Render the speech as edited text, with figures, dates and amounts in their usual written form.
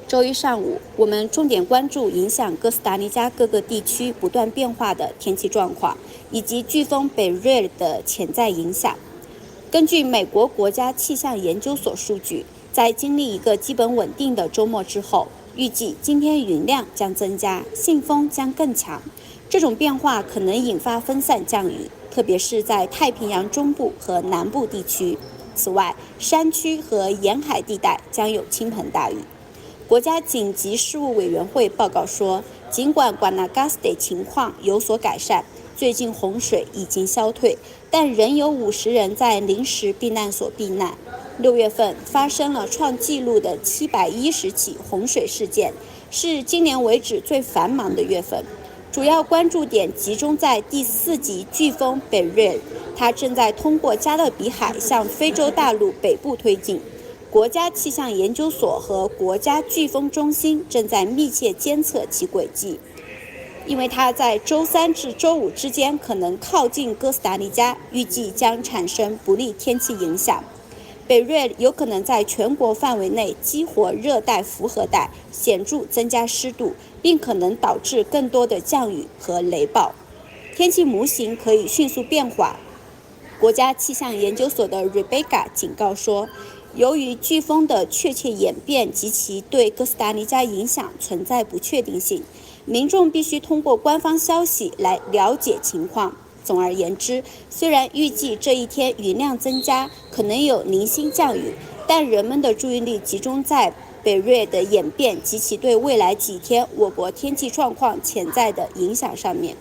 周一上午，我们重点关注影响哥斯达黎加各个地区不断变化的天气状况，以及飓风北瑞的潜在影响。根据美国国家气象研究所数据，在经历一个基本稳定的周末之后，预计今天云量将增加，信风将更强。这种变化可能引发分散降雨，特别是在太平洋中部和南部地区。此外，山区和沿海地带将有倾盆大雨。国家紧急事务委员会报告说，尽管瓜纳加斯的情况有所改善，最近洪水已经消退，但仍有50人在临时避难所避难。6月份发生了创纪录的710起洪水事件，是今年为止最繁忙的月份。主要关注点集中在第4级飓风北瑞，它正在通过加勒比海向非洲大陆北部推进。国家气象研究所和国家飓风中心正在密切监测其轨迹，因为它在周3至周5之间可能靠近哥斯达黎加，预计将产生不利天气影响。北瑞有可能在全国范围内激活热带辐合带，显著增加湿度，并可能导致更多的降雨和雷暴。天气模型可以迅速变化。国家气象研究所的 Rebecca 警告说，由于飓风的确切演变及其对哥斯达黎加影响存在不确定性，民众必须通过官方消息来了解情况。总而言之，虽然预计这一天云量增加，可能有零星降雨，但人们的注意力集中在北瑞的演变及其对未来几天我国天气状况潜在的影响上面。